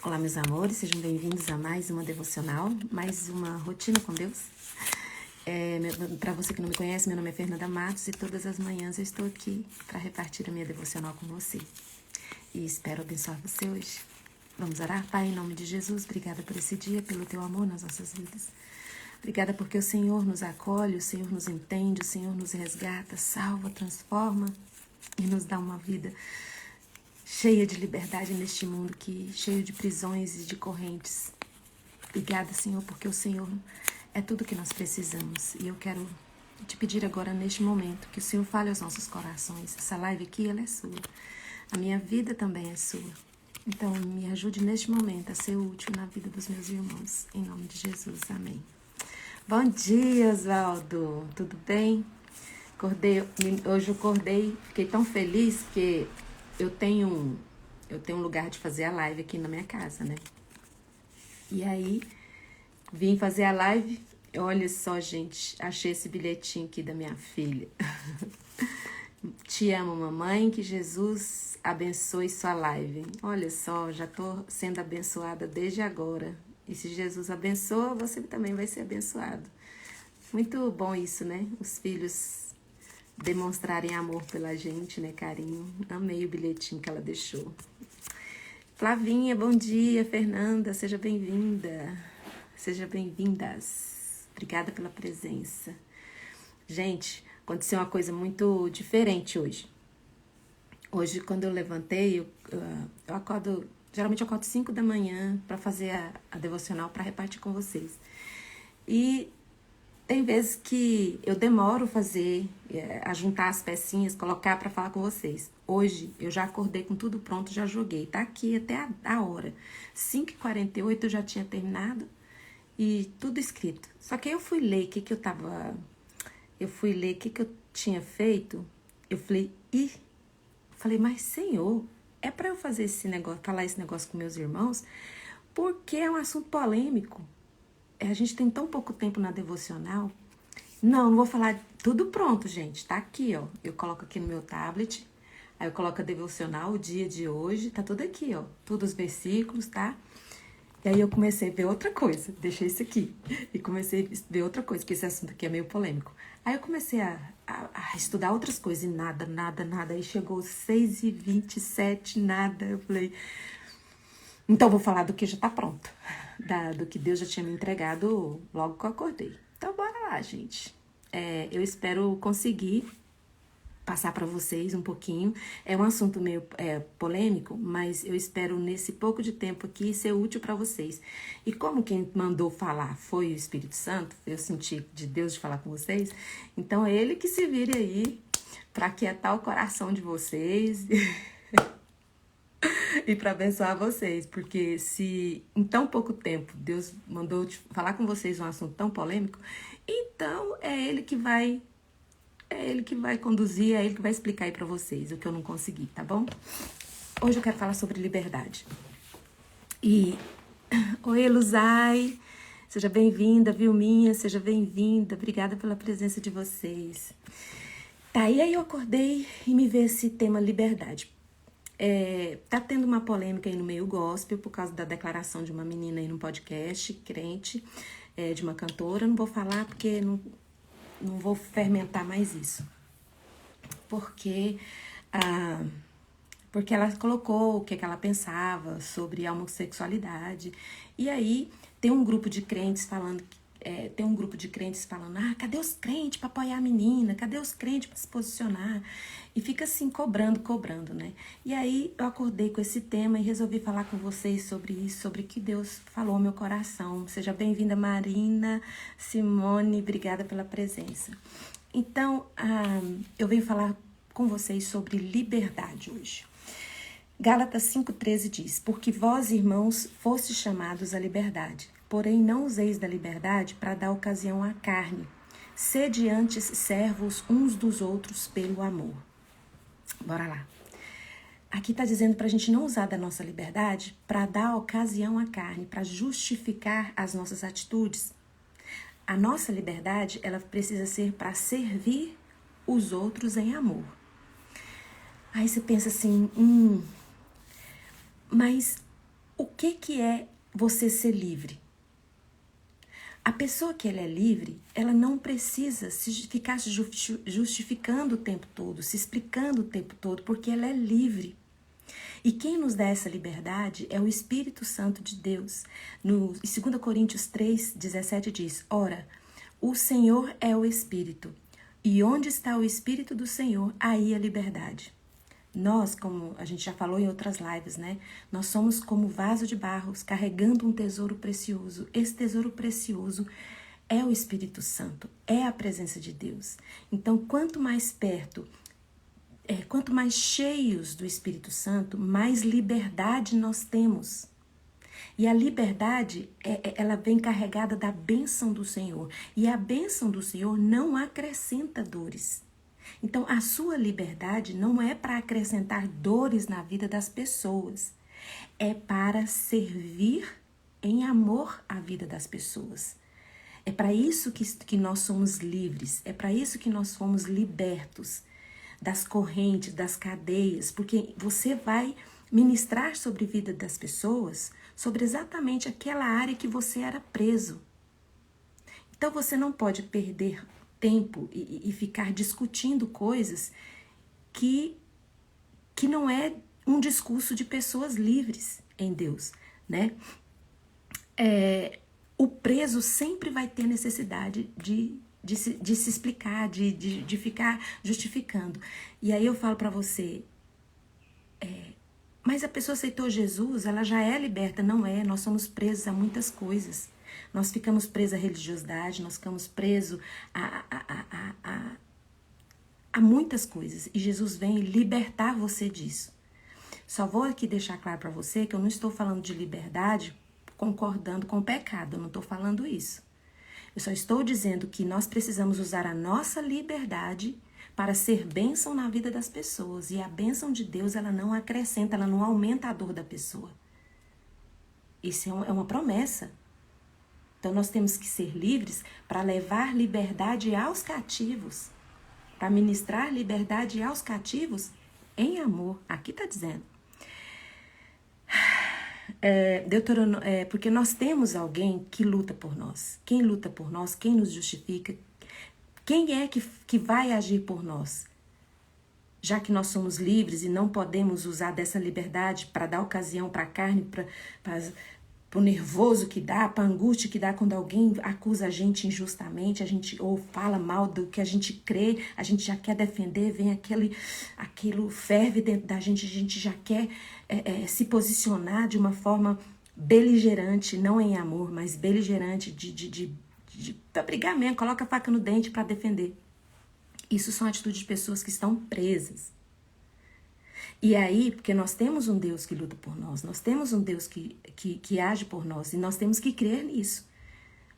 Olá, meus amores, sejam bem-vindos a mais uma devocional, mais uma rotina com Deus. Para você que não me conhece, meu nome é Fernanda Matos e todas as manhãs eu estou aqui para repartir a minha devocional com você. E espero abençoar você hoje. Vamos orar? Pai, em nome de Jesus, obrigada por esse dia, pelo teu amor nas nossas vidas. Obrigada porque o Senhor nos acolhe, o Senhor nos entende, o Senhor nos resgata, salva, transforma e nos dá uma vida cheia de liberdade neste mundo cheio de prisões e de correntes. Obrigada, Senhor, porque o Senhor é tudo que nós precisamos. E eu quero te pedir agora, neste momento, que o Senhor fale aos nossos corações. Essa live aqui, ela é sua. A minha vida também é sua. Então, me ajude neste momento a ser útil na vida dos meus irmãos. Em nome de Jesus, amém. Bom dia, Oswaldo. Tudo bem? Hoje eu acordei, fiquei tão feliz que eu tenho um lugar de fazer a live aqui na minha casa, né? E aí, vim fazer a live. Olha só, gente, achei esse bilhetinho aqui da minha filha. Te amo, mamãe, que Jesus abençoe sua live. Olha só, já tô sendo abençoada desde agora. E se Jesus abençoa, você também vai ser abençoado. Muito bom isso, né? Os filhos demonstrarem amor pela gente, né, carinho. Amei o bilhetinho que ela deixou. Flavinha, bom dia. Fernanda, seja bem-vinda. Seja bem-vindas. Obrigada pela presença. Gente, aconteceu uma coisa muito diferente hoje. Hoje, quando eu levantei, eu acordo, geralmente eu acordo 5 da manhã para fazer a devocional para repartir com vocês. E tem vezes que eu demoro a juntar as pecinhas, colocar para falar com vocês. Hoje eu já acordei com tudo pronto, já joguei. Tá aqui até a hora. 5h48 eu já tinha terminado e tudo escrito. Só que aí eu fui ler o que eu tinha feito. Eu falei, mas Senhor, é para eu fazer esse negócio, falar esse negócio com meus irmãos, porque é um assunto polêmico. A gente tem tão pouco tempo na devocional. Não vou falar tudo pronto, gente. Tá aqui, ó. Eu coloco aqui no meu tablet. Aí eu coloco a devocional, o dia de hoje. Tá tudo aqui, ó. Todos os versículos, tá? E aí eu comecei a ver outra coisa. Deixei isso aqui. E comecei a ver outra coisa, porque esse assunto aqui é meio polêmico. Aí eu comecei a estudar outras coisas e nada. Aí chegou 6h27, nada. Eu falei, então vou falar do que já tá pronto. Do que Deus já tinha me entregado logo que eu acordei. Então, bora lá, gente. Eu espero conseguir passar para vocês um pouquinho. É um assunto meio polêmico, mas eu espero, nesse pouco de tempo aqui, ser útil para vocês. E como quem mandou falar foi o Espírito Santo, eu senti de Deus de falar com vocês, então é Ele que se vire aí para aquietar o coração de vocês e para abençoar vocês, porque se em tão pouco tempo Deus mandou falar com vocês um assunto tão polêmico, então é Ele que vai conduzir, é Ele que vai explicar aí para vocês o que eu não consegui, tá bom? Hoje eu quero falar sobre liberdade. Oi, Luzai, seja bem-vinda, Vilminha, seja bem-vinda, obrigada pela presença de vocês. Tá, e aí eu acordei e me veio esse tema liberdade. Tá tendo uma polêmica aí no meio gospel por causa da declaração de uma menina aí no podcast, crente, de uma cantora. Não vou falar porque não vou fermentar mais isso. Porque ela colocou o que ela pensava sobre a homossexualidade. E aí tem um grupo de crentes falando cadê os crentes para apoiar a menina? Cadê os crentes para se posicionar? E fica assim, cobrando, né? E aí eu acordei com esse tema e resolvi falar com vocês sobre isso, sobre o que Deus falou ao meu coração. Seja bem-vinda, Marina, Simone, obrigada pela presença. Então, eu venho falar com vocês sobre liberdade hoje. Gálatas 5,13 diz, porque vós, irmãos, fostes chamados à liberdade. Porém, não useis da liberdade para dar ocasião à carne. Sede antes servos uns dos outros pelo amor. Bora lá. Aqui está dizendo para a gente não usar da nossa liberdade para dar ocasião à carne, para justificar as nossas atitudes. A nossa liberdade, ela precisa ser para servir os outros em amor. Aí você pensa assim, mas O que é você ser livre? A pessoa que ela é livre, ela não precisa ficar se justificando o tempo todo, se explicando o tempo todo, porque ela é livre. E quem nos dá essa liberdade é o Espírito Santo de Deus. No 2 Coríntios 3, 17 diz: Ora, o Senhor é o Espírito, e onde está o Espírito do Senhor, aí a liberdade. Nós, como a gente já falou em outras lives, né? Nós somos como vaso de barro, carregando um tesouro precioso. Esse tesouro precioso é o Espírito Santo, é a presença de Deus. Então, quanto mais perto, quanto mais cheios do Espírito Santo, mais liberdade nós temos. E a liberdade, ela vem carregada da bênção do Senhor. E a bênção do Senhor não acrescenta dores. Então, a sua liberdade não é para acrescentar dores na vida das pessoas. É para servir em amor a vida das pessoas. É para isso que nós somos livres. É para isso que nós fomos libertos das correntes, das cadeias. Porque você vai ministrar sobre a vida das pessoas, sobre exatamente aquela área que você era preso. Então, você não pode perder tempo e ficar discutindo coisas que não é um discurso de pessoas livres em Deus, né? O preso sempre vai ter necessidade de se explicar, de ficar justificando. E aí eu falo para você, mas a pessoa aceitou Jesus, ela já é liberta. Não é, nós somos presos a muitas coisas. Nós ficamos presos à religiosidade, nós ficamos presos a muitas coisas. E Jesus vem libertar você disso. Só vou aqui deixar claro para você que eu não estou falando de liberdade concordando com o pecado. Eu não estou falando isso. Eu só estou dizendo que nós precisamos usar a nossa liberdade para ser bênção na vida das pessoas. E a bênção de Deus, ela não acrescenta, ela não aumenta a dor da pessoa. Isso é uma promessa. Então, nós temos que ser livres para levar liberdade aos cativos. Para ministrar liberdade aos cativos em amor. Aqui está dizendo. Porque nós temos alguém que luta por nós. Quem luta por nós, quem nos justifica, quem é que vai agir por nós? Já que nós somos livres e não podemos usar dessa liberdade para dar ocasião para a carne, para o nervoso que dá, para a angústia que dá quando alguém acusa a gente injustamente, a gente ou fala mal do que a gente crê, a gente já quer defender, vem aquilo ferve dentro da gente, a gente já quer se posicionar de uma forma beligerante, não em amor, mas beligerante, para brigar mesmo, coloca a faca no dente para defender. Isso são atitudes de pessoas que estão presas. E aí, porque nós temos um Deus que luta por nós, nós temos um Deus que age por nós, e nós temos que crer nisso.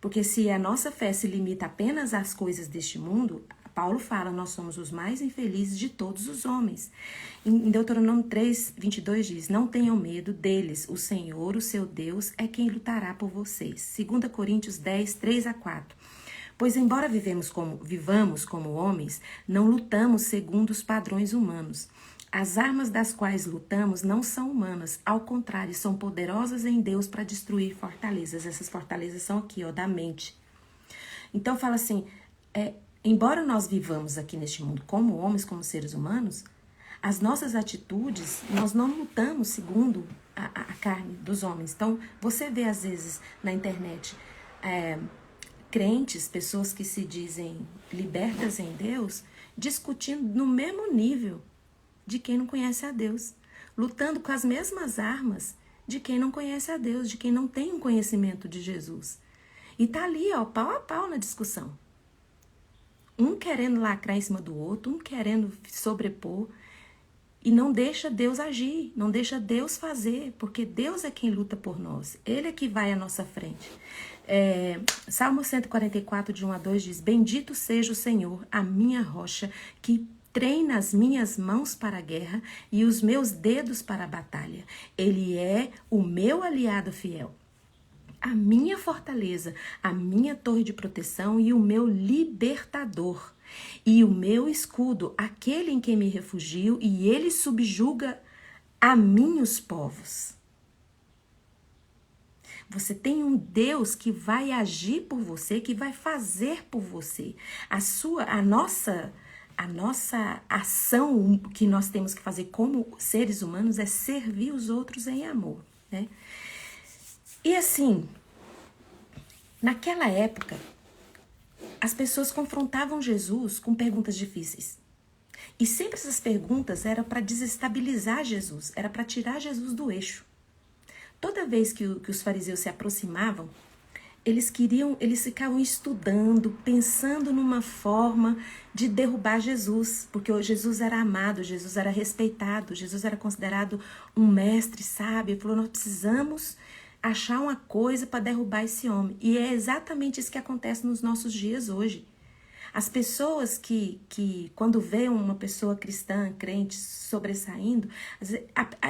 Porque se a nossa fé se limita apenas às coisas deste mundo, Paulo fala, nós somos os mais infelizes de todos os homens. Em Deuteronômio 3, 22 diz, não tenham medo deles, o Senhor, o seu Deus, é quem lutará por vocês. 2 Coríntios 10, 3 a 4. Pois embora vivamos como homens, não lutamos segundo os padrões humanos. As armas das quais lutamos não são humanas, ao contrário, são poderosas em Deus para destruir fortalezas. Essas fortalezas são aqui, da mente. Então fala assim, embora nós vivamos aqui neste mundo como homens, como seres humanos, as nossas atitudes, nós não lutamos segundo a carne dos homens. Então você vê às vezes na internet crentes, pessoas que se dizem libertas em Deus, discutindo no mesmo nível de quem não conhece a Deus, lutando com as mesmas armas de quem não conhece a Deus, de quem não tem um conhecimento de Jesus. E tá ali, pau a pau na discussão. Um querendo lacrar em cima do outro, um querendo sobrepor, e não deixa Deus agir, não deixa Deus fazer, porque Deus é quem luta por nós, Ele é que vai à nossa frente. Salmo 144, de 1 a 2 diz, bendito seja o Senhor, a minha rocha, que treina as minhas mãos para a guerra e os meus dedos para a batalha. Ele é o meu aliado fiel, a minha fortaleza, a minha torre de proteção e o meu libertador. E o meu escudo, aquele em quem me refugio, e ele subjuga a mim os povos. Você tem um Deus que vai agir por você, que vai fazer por você. A nossa ação que nós temos que fazer como seres humanos é servir os outros em amor, né? E assim, naquela época, as pessoas confrontavam Jesus com perguntas difíceis. E sempre essas perguntas eram para desestabilizar Jesus, era para tirar Jesus do eixo. Toda vez que os fariseus se aproximavam, eles ficavam estudando, pensando numa forma de derrubar Jesus, porque Jesus era amado, Jesus era respeitado, Jesus era considerado um mestre sábio. Ele falou, nós precisamos achar uma coisa para derrubar esse homem. E é exatamente isso que acontece nos nossos dias hoje. As pessoas que quando vê uma pessoa cristã, crente, sobressaindo,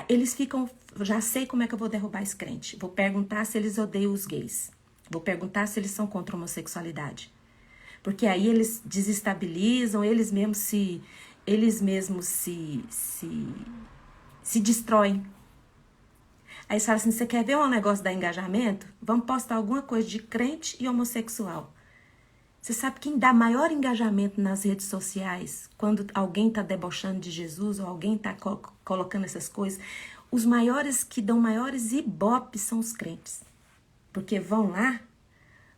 eles ficam, já sei como é que eu vou derrubar esse crente. Vou perguntar se eles odeiam os gays. Vou perguntar se eles são contra a homossexualidade. Porque aí eles desestabilizam, eles mesmos se destroem. Aí você fala assim, você quer ver um negócio da engajamento? Vamos postar alguma coisa de crente e homossexual. Você sabe quem dá maior engajamento nas redes sociais, quando alguém está debochando de Jesus ou alguém está colocando essas coisas? Os maiores que dão maiores ibopes são os crentes. Porque vão lá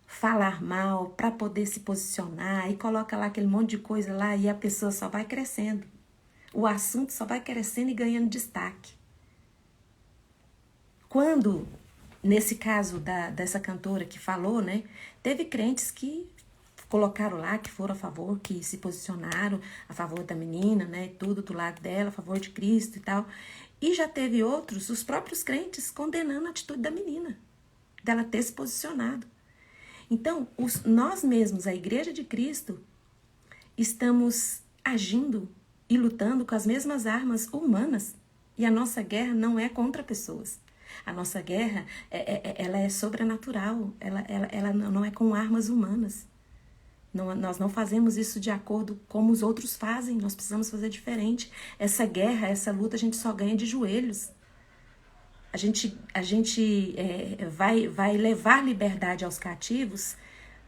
falar mal para poder se posicionar e coloca lá aquele monte de coisa lá e a pessoa só vai crescendo. O assunto só vai crescendo e ganhando destaque. Quando, nesse caso dessa cantora que falou, né, teve crentes que colocaram lá, que foram a favor, que se posicionaram a favor da menina, né, tudo do lado dela, a favor de Cristo e tal. E já teve outros, os próprios crentes, condenando a atitude da menina, dela ter se posicionado. Então, nós mesmos, a Igreja de Cristo, estamos agindo e lutando com as mesmas armas humanas. E a nossa guerra não é contra pessoas. A nossa guerra, ela é sobrenatural, ela não é com armas humanas. Não, nós não fazemos isso de acordo como os outros fazem, nós precisamos fazer diferente. Essa guerra, essa luta, a gente só ganha de joelhos. A gente vai levar liberdade aos cativos,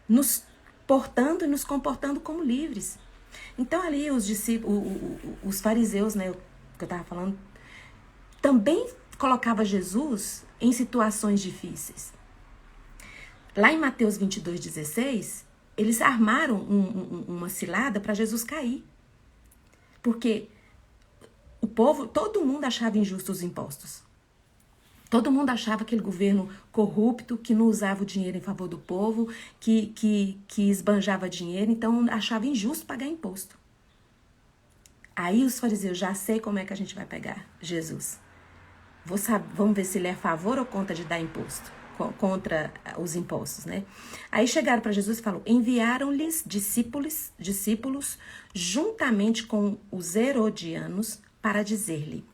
nos portando e nos comportando como livres. Então ali os fariseus, né, que eu estava falando, também colocava Jesus em situações difíceis. Lá em Mateus 22:16, eles armaram uma cilada para Jesus cair. Porque o povo, todo mundo achava injustos os impostos. Todo mundo achava aquele governo corrupto, que não usava o dinheiro em favor do povo, que esbanjava dinheiro, então achava injusto pagar imposto. Aí os fariseus, já sei como é que a gente vai pegar Jesus. Vamos ver se ele é a favor ou contra de dar imposto, contra os impostos, né? Aí chegaram para Jesus e falaram, enviaram-lhes discípulos juntamente com os herodianos para dizer-lhe,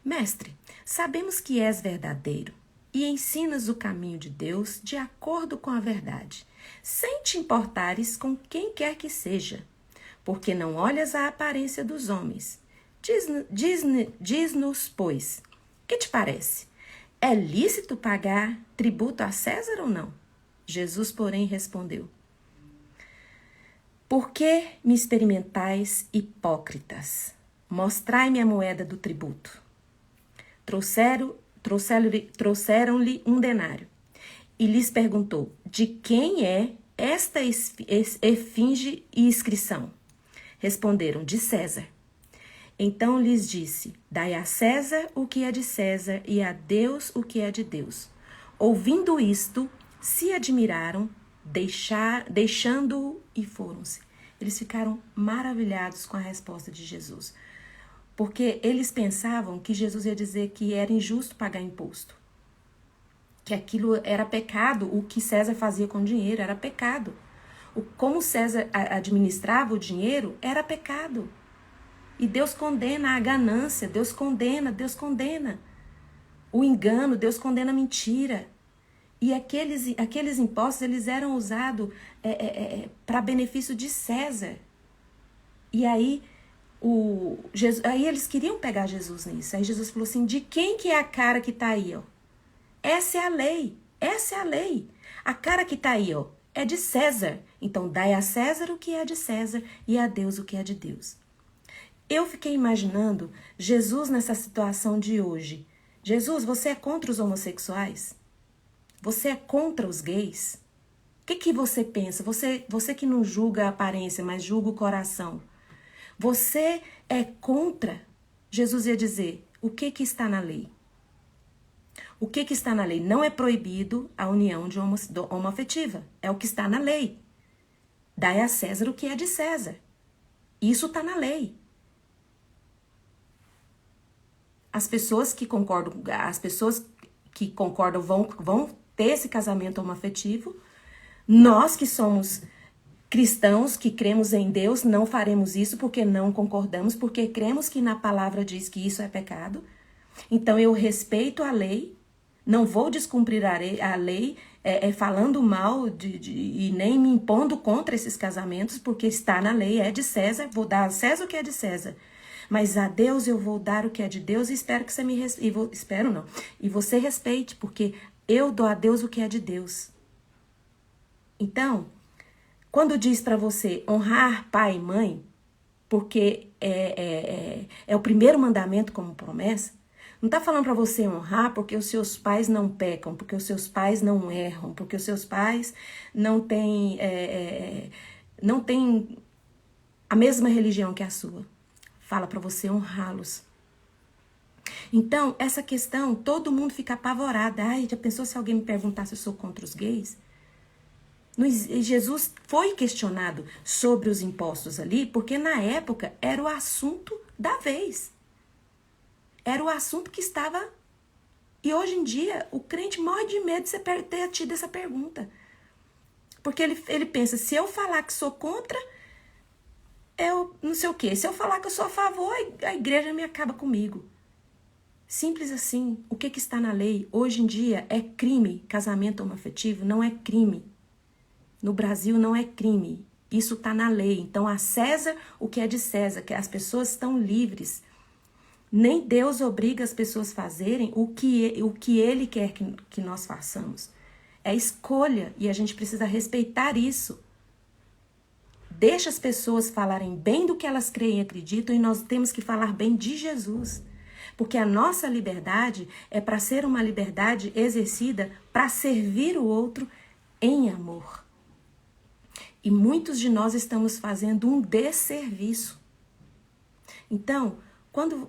mestre, sabemos que és verdadeiro e ensinas o caminho de Deus de acordo com a verdade, sem te importares com quem quer que seja, porque não olhas a aparência dos homens. Diz-nos, pois, que te parece? É lícito pagar tributo a César ou não? Jesus, porém, respondeu, por que me experimentais, hipócritas? Mostrai-me a moeda do tributo. Trouxeram-lhe um denário e lhes perguntou, de quem é esta esfinge e inscrição? Responderam, de César. Então lhes disse, dai a César o que é de César e a Deus o que é de Deus. Ouvindo isto, se admiraram, deixando-o e foram-se. Eles ficaram maravilhados com a resposta de Jesus. Porque eles pensavam que Jesus ia dizer que era injusto pagar imposto. Que aquilo era pecado, o que César fazia com o dinheiro era pecado. Como César administrava o dinheiro era pecado. E Deus condena a ganância, Deus condena o engano, Deus condena a mentira. E aqueles impostos, eles eram usados para benefício de César. E aí eles queriam pegar Jesus nisso. Aí Jesus falou assim, de quem que é a cara que está aí? Ó? Essa é a lei, Essa é a lei. A cara que tá aí, ó, é de César. Então, dai a César o que é de César e a Deus o que é de Deus. Eu fiquei imaginando Jesus nessa situação de hoje. Jesus, você é contra os homossexuais? Você é contra os gays? O que você pensa? Você que não julga a aparência, mas julga o coração. Você é contra? Jesus ia dizer, o que está na lei? O que está na lei? Não é proibido a união de homoafetiva. É o que está na lei. Dai a César o que é de César. Isso está na lei. As pessoas que concordam vão ter esse casamento homoafetivo. Nós que somos cristãos, que cremos em Deus, não faremos isso porque não concordamos, porque cremos que na palavra diz que isso é pecado. Então eu respeito a lei, não vou descumprir a lei falando mal e nem me impondo contra esses casamentos, porque está na lei, é de César, vou dar a César o que é de César. Mas a Deus eu vou dar o que é de Deus e espero que você me respeite. Espero não. E você respeite, porque eu dou a Deus o que é de Deus. Então, quando diz para você honrar pai e mãe, porque é o primeiro mandamento como promessa, não está falando para você honrar porque os seus pais não pecam, porque os seus pais não erram, porque os seus pais não têm a mesma religião que a sua. Fala para você honrá-los. Então, essa questão, todo mundo fica apavorado. Ai, já pensou se alguém me perguntar se eu sou contra os gays? Jesus foi questionado sobre os impostos ali, porque na época era o assunto da vez. Era o assunto que estava... E hoje em dia, o crente morre de medo de você ter tido essa pergunta. Porque ele pensa, se eu falar que sou contra... eu não sei o quê. Se eu falar que eu sou a favor, a igreja me acaba comigo. Simples assim. O que está na lei? Hoje em dia é crime. Casamento homoafetivo não é crime. No Brasil não é crime. Isso está na lei. Então, a César o que é de César, que as pessoas estão livres. Nem Deus obriga as pessoas a fazerem o que Ele quer que nós façamos. É escolha e a gente precisa respeitar isso. Deixa as pessoas falarem bem do que elas creem e acreditam e nós temos que falar bem de Jesus. Porque a nossa liberdade é para ser uma liberdade exercida para servir o outro em amor. E muitos de nós estamos fazendo um desserviço. Então,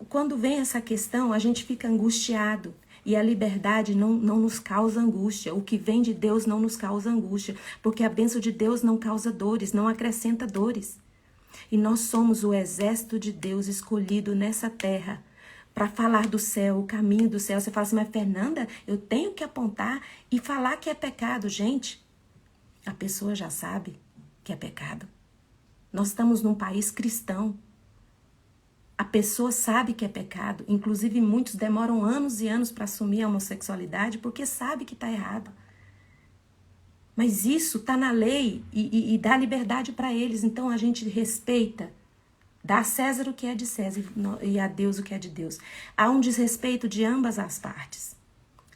quando vem essa questão, a gente fica angustiado. E a liberdade não nos causa angústia. O que vem de Deus não nos causa angústia. Porque a bênção de Deus não causa dores, não acrescenta dores. E nós somos o exército de Deus escolhido nessa terra para falar do céu, o caminho do céu. Você fala assim, mas Fernanda, eu tenho que apontar e falar que é pecado. Gente, a pessoa já sabe que é pecado. Nós estamos num país cristão. A pessoa sabe que é pecado. Inclusive, muitos demoram anos e anos para assumir a homossexualidade porque sabe que está errado. Mas isso está na lei e dá liberdade para eles. Então, a gente respeita. Dá a César o que é de César e a Deus o que é de Deus. Há um desrespeito de ambas as partes.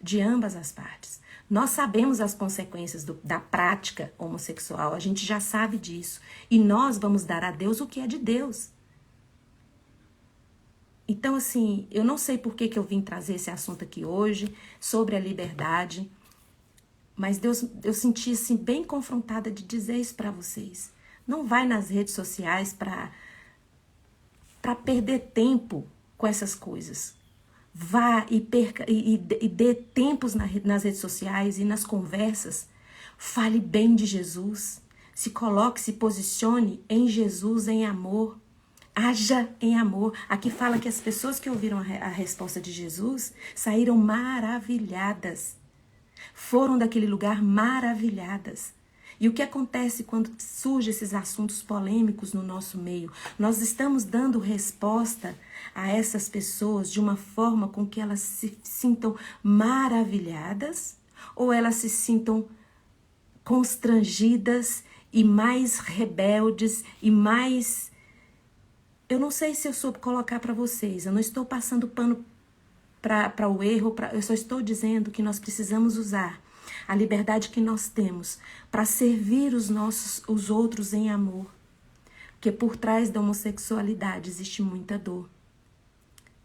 De ambas as partes. Nós sabemos as consequências da prática homossexual. A gente já sabe disso. E nós vamos dar a Deus o que é de Deus. Então, assim, eu não sei por que eu vim trazer esse assunto aqui hoje, sobre a liberdade, mas eu senti, assim, bem confrontada de dizer isso para vocês. Não vai nas redes sociais para perder tempo com essas coisas. Vá e perca e dê tempos nas redes sociais e nas conversas. Fale bem de Jesus. Se coloque, se posicione em Jesus, em amor. Haja em amor. Aqui fala que as pessoas que ouviram a resposta de Jesus saíram maravilhadas. Foram daquele lugar maravilhadas. E o que acontece quando surgem esses assuntos polêmicos no nosso meio? Nós estamos dando resposta a essas pessoas de uma forma com que elas se sintam maravilhadas ou elas se sintam constrangidas e mais rebeldes e mais... Eu não sei se eu soube colocar para vocês, eu não estou passando pano para o erro, eu só estou dizendo que nós precisamos usar A liberdade que nós temos para servir os outros em amor. Porque por trás da homossexualidade existe muita dor.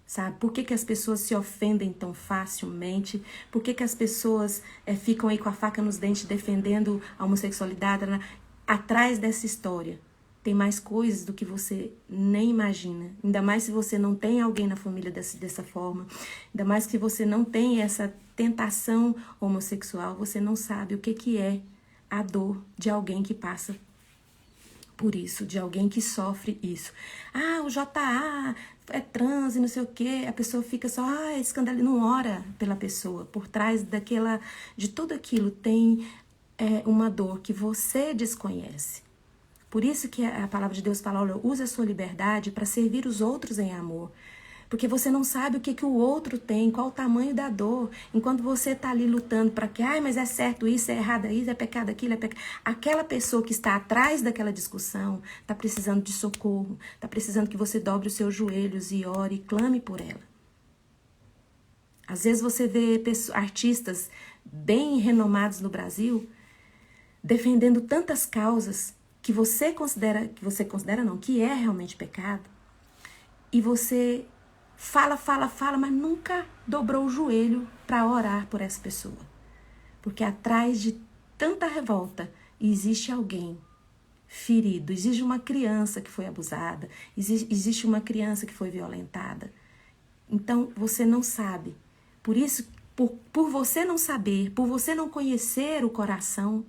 Sabe? Por que as pessoas se ofendem tão facilmente? Por que as pessoas ficam aí com a faca nos dentes defendendo a homossexualidade? Atrás dessa história tem mais coisas do que você nem imagina. Ainda mais se você não tem alguém na família dessa forma. Ainda mais que você não tem essa tentação homossexual. Você não sabe o que é a dor de alguém que passa por isso, de alguém que sofre isso. Ah, o JA é trans e não sei o quê. A pessoa fica só, escândalo, não ora pela pessoa. Por trás de tudo aquilo tem uma dor que você desconhece. Por isso que a palavra de Deus fala, olha, use a sua liberdade para servir os outros em amor. Porque você não sabe o que o outro tem, qual o tamanho da dor. Enquanto você está ali lutando para que, mas é certo isso, é errado isso, é pecado aquilo, é pecado. Aquela pessoa que está atrás daquela discussão está precisando de socorro, está precisando que você dobre os seus joelhos e ore e clame por ela. Às vezes você vê artistas bem renomados no Brasil defendendo tantas causas que que é realmente pecado, e você fala, mas nunca dobrou o joelho para orar por essa pessoa. Porque atrás de tanta revolta existe alguém ferido, existe uma criança que foi abusada, existe uma criança que foi violentada. Então você não sabe. Por isso, por você não saber, por você não conhecer o coração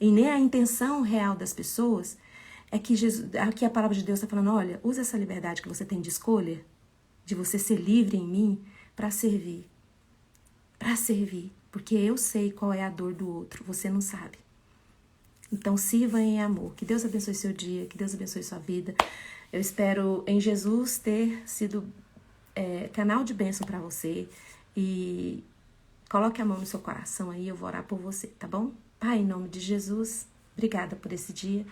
e nem a intenção real das pessoas, é que aqui a palavra de Deus está falando, olha, usa essa liberdade que você tem de escolha, de você ser livre em mim, para servir. Para servir. Porque eu sei qual é a dor do outro, você não sabe. Então sirva em amor. Que Deus abençoe seu dia, que Deus abençoe sua vida. Eu espero em Jesus ter sido canal de bênção para você. E coloque a mão no seu coração aí, eu vou orar por você, tá bom? Pai, em nome de Jesus, obrigada por esse dia.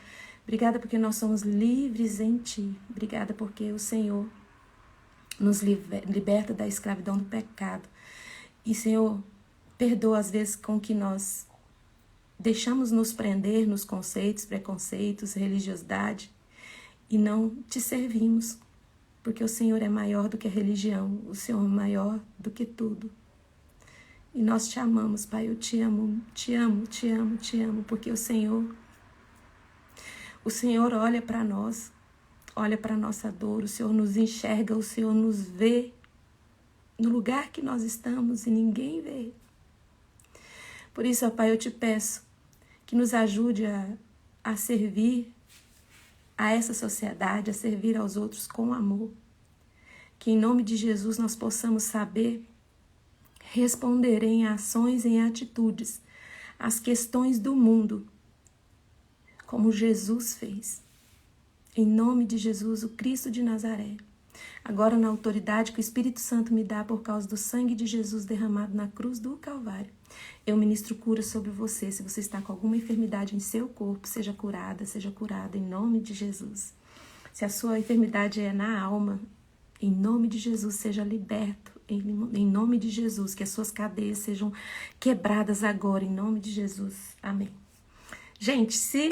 Obrigada porque nós somos livres em Ti. Obrigada porque o Senhor nos liberta da escravidão do pecado. E, Senhor, perdoa as vezes com que nós deixamos nos prender nos conceitos, preconceitos, religiosidade e não Te servimos. Porque o Senhor é maior do que a religião, o Senhor é maior do que tudo. E nós Te amamos, Pai, eu Te amo, Te amo, Te amo, Te amo, porque o Senhor olha para nós, olha para a nossa dor, o Senhor nos enxerga, o Senhor nos vê no lugar que nós estamos e ninguém vê. Por isso, ó Pai, eu Te peço que nos ajude a servir a essa sociedade, a servir aos outros com amor. Que em nome de Jesus nós possamos saber responder em ações, em atitudes, às questões do mundo, como Jesus fez. Em nome de Jesus, o Cristo de Nazaré. Agora, na autoridade que o Espírito Santo me dá por causa do sangue de Jesus derramado na cruz do Calvário, eu ministro cura sobre você. Se você está com alguma enfermidade em seu corpo, seja curada em nome de Jesus. Se a sua enfermidade é na alma, em nome de Jesus, seja liberto. Em nome de Jesus, que as suas cadeias sejam quebradas agora, em nome de Jesus. Amém. Gente, se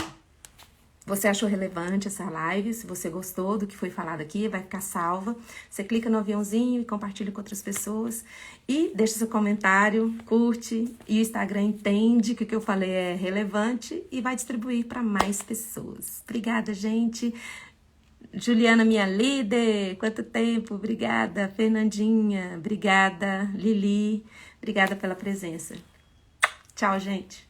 você achou relevante essa live, se você gostou do que foi falado aqui, vai ficar salva. Você clica no aviãozinho e compartilha com outras pessoas. E deixa seu comentário, curte. E o Instagram entende que o que eu falei é relevante e vai distribuir para mais pessoas. Obrigada, gente. Juliana, minha líder, quanto tempo, obrigada. Fernandinha, obrigada. Lili, obrigada pela presença. Tchau, gente.